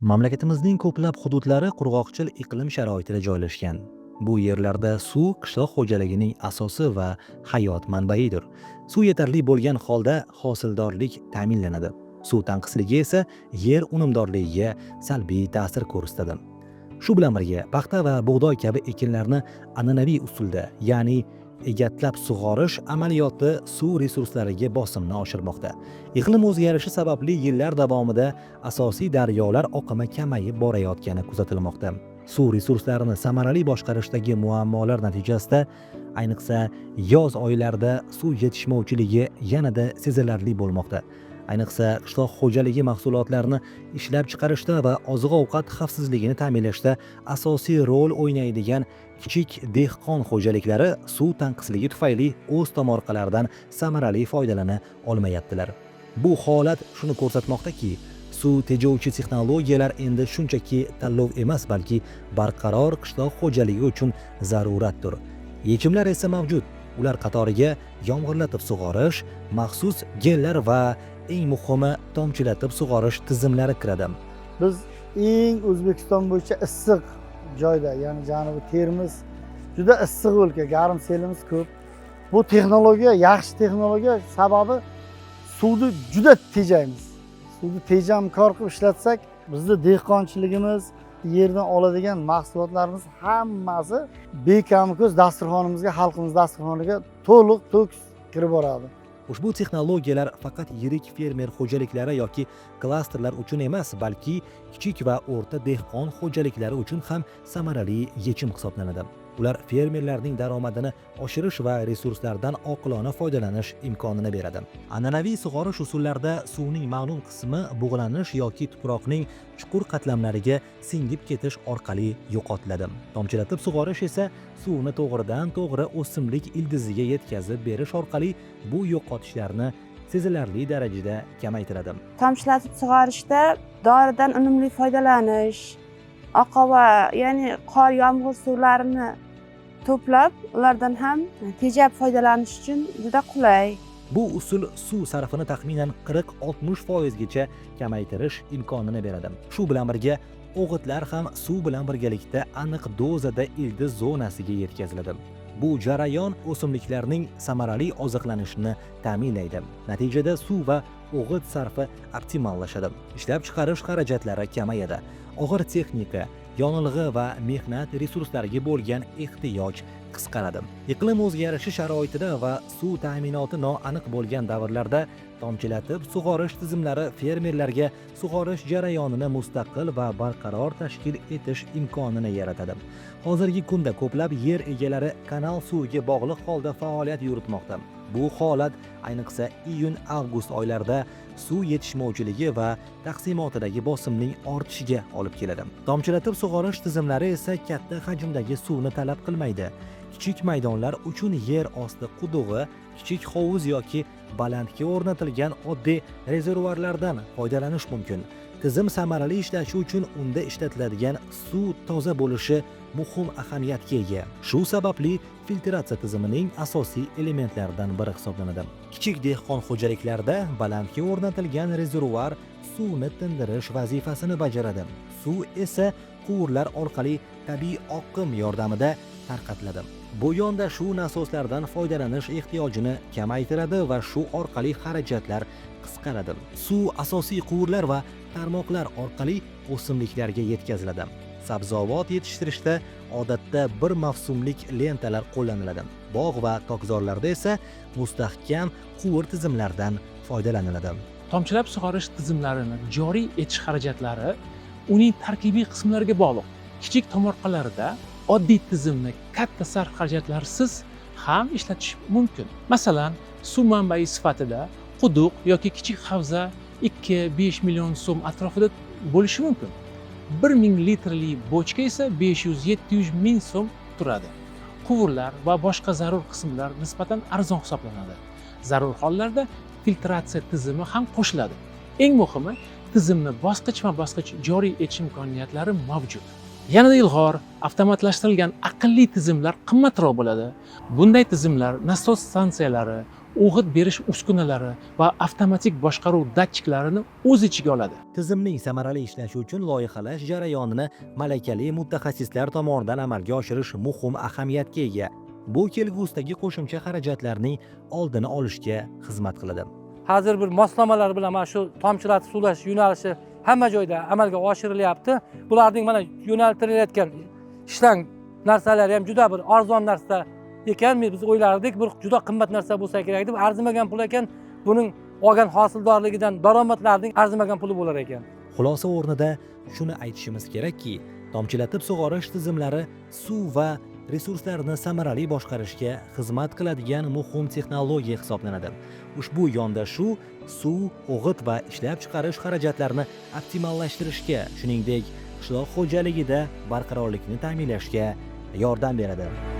Mamlakatimizning ko'plab hududlari qurg'oqchil iqlim sharoitida joylashgan. Bu yerlarda suv qishloq xo'jaligining asosi va hayot manbaidir. Suv yetarli bo'lgan holda hosildorlik ta'minlanadi. Suv tanqisligi esa yer unumdorligiga salbiy ta'sir ko'rsatadi. Shu bilan birga paxta va bug'doy kabi ekinlarni an'anaviy usulda, ya'ni egatlab sug'orish amaliyoti suv resurslariga bosimni oshirmoqda. Iqlim o'zgarishi sababli yillar davomida asosiy daryolar oqimi kamayib borayotgani kuzatilmoqda. Suv resurslarini samarali boshqarishdagi muammolar natijasida, ayniqsa yoz oylarida suv yetishmovchiligi yanada sezilarli bo'lmoqda. Ayniqsa qishloq xo'jaligi mahsulotlarini ishlab chiqarishda va oziq-ovqat xavfsizligini ta'minlashda asosiy rol o'ynaydigan kichik dehqon xo'jaliklari suv tanqisligi tufayli o'z tomorqalaridan samarali foydalana olmayaptilar. Bu holat shuni ko'rsatmoqdaki, suv tejovchi texnologiyalar endi shunchaki tanlov emas, balki barqaror qishloq xo'jaligi uchun zaruratdir. Yechimlar esa mavjud. Ular qatoriga yomg'irlatib sug'orish, maxsus gellar va eng muhimi tomchilatib sug'orish tizimlari kiradi. Biz eng O'zbekiston bo'yicha issiq joyda, ya'ni Janubiy Termiz juda issiq o'lka, garmselimiz ko'p. Bu texnologiya, yaxshi texnologiya sababi suvni juda tejaymiz. Suvni tejamkor qilib ishlatsak, bizning dehqonchiligimiz, yerdan oladigan mahsulotlarimiz hammasi bekamko'z dasturxonimizga, xalqimiz dasturxoniga to'liq to'kis kirib boradi. Ushbu texnologiyalar faqat yirik fermer xo'jaliklari yoki klasterlar uchun emas, balki kichik va o'rta dehqon xo'jaliklari uchun ham samarali yechim hisoblanadi. Ular fermerlarning daromadini oshirish va resurslardan oqilona foydalanish imkonini beradi. An'anaviy sug'orish usullarida suvning ma'lum qismi bug'lanish yoki tuproqning chuqur qatlamlariga singib ketish orqali yo'qotiladi. Tomchilatib sug'orish esa suvni to'g'ridan-to'g'ri o'simlik ildiziga yetkazib berish orqali bu yo'qotishlarni sezilarli darajada kamaytiradi. Tomchilatib sug'orishda doridan unumli foydalanish, oqova, ya'ni qor, yomg'ir suvlarini to'plab, ulardan ham tejab foydalanish uchun juda qulay. Bu usul suv sarfini taxminan 40-60% gacha kamaytirish imkonini beradi. Shu bilan birga o'g'itlar ham suv bilan birgalikda aniq dozada ildiz zonasiga yetkaziladi. Bu jarayon o'simliklarning samarali oziqlanishini ta'minlaydi. Natijada suv va o'g'it sarfi optimallashadi. Ishlab chiqarish xarajatlari kamayadi. Og'ir texnika, yonilg'i va mehnat resurslariga bo'lgan ehtiyoj qisqaradi. Iqlim o'zgarishi sharoitida va suv ta'minoti noaniq bo'lgan davrlarda tomchilatib sug'orish tizimlari fermerlarga sug'orish jarayonini mustaqil va barqaror tashkil etish imkonini yaratadi. Hozirgi kunda ko'plab yer egalari kanal suviga bog'liq holda faoliyat yuritmoqda. Bu holat ayniqsa iyun-avgust oylarida suv yetishmovchiligi va taqsimotidagi bosimning ortishiga olib keladi. Tomchilatib sug'orish tizimlari esa katta hajmdagi suvni talab qilmaydi. Kichik maydonlar uchun yer osti qudug'i, kichik hovuz yoki balandga o'rnatilgan oddiy rezervuarlardan foydalanish mumkin. Tizim samarali ishlashi uchun unda ishlatiladigan suv toza bo'lishi muhim ahamiyatga ega. Shu sababli filtratsiya tizimining asosiy elementlaridan biri hisoblanadi. Kichik dehqon xo'jaliklarda balandga o'rnatilgan rezervuar suvni tindirish vazifasini bajaradi. Suv esa quvurlar orqali tabiiy oqim yordamida tarqatiladi. Bu yondashuv nasoslardan foydalanish ehtiyojini kamaytiradi va shu orqali xarajatlar qisqaradi. Suv asosiy quvurlar va tarmoqlar orqali o'simliklarga yetkaziladi. Sabzavot yetishtirishda odatda bir mavsumlik lentalar qo'llaniladi. Bog' va tokzorlarda esa mustahkam quvur tizimlaridan foydalaniladi. Tomchilab sug'orish tizimlarini joriy etish xarajatlari uning tarkibiy qismlariga bog'liq. Kichik tomorqalarda oddiy tizimni katta sarf xarajatlarsiz ham ishlatish mumkin. Masalan, suv manbai sifatida quduq yoki kichik havza 2-5 million so'm atrofida bo'lishi mumkin. 1000 litrli bochka esa 500-700 ming so'm turadi. Quvurlar va boshqa zarur qismlar nisbatan arzon hisoblanadi. Zarur hollarda filtratsiya tizimi ham qo'shiladi. Eng muhimi, tizimni bosqichma-bosqich joriy etish imkoniyatlari mavjud. Yanada ilg'or, avtomatlashtirilgan aqlli tizimlar qimmatroq bo'ladi. Bunday tizimlar nasos stansiyalari, o'g'it berish uskunalari va avtomatik boshqaruv datchiklarini o'z ichiga oladi. Tizimning samarali ishlashi uchun loyihalash jarayonini malakali mutaxassislar tomonidan amalga oshirish muhim ahamiyatga ega. Bu kelgusidagi qo'shimcha xarajatlarning oldini olishga xizmat qiladi. Hozir bir moslamalar bilan mana shu tomchilatib suvlash yo'nalishi hamma joyda amalga oshirilyapti. Bularning mana yo'naltirilayotgan ishlang narsalari ham juda bir arzon narsa ekan. Biz o'ylardik, bir juda qimmat narsa bo'lsa kerak deb, arzimagan pul ekan. Buning olgan hosildorligidan daromadlarning arzimagan puli bo'lar ekan. Xulosa o'rnida shuni aytishimiz kerakki, tomchilatib sug'orish tizimlari suv va resurslarni samarali boshqarishga xizmat qiladigan muhim texnologiya hisoblanadi. Ushbu yondashuv suv, o'g'it va ishlab chiqarish xarajatlarini optimallashtirishga, shuningdek, qishloq xo'jaligida barqarorlikni ta'minlashga yordam beradi.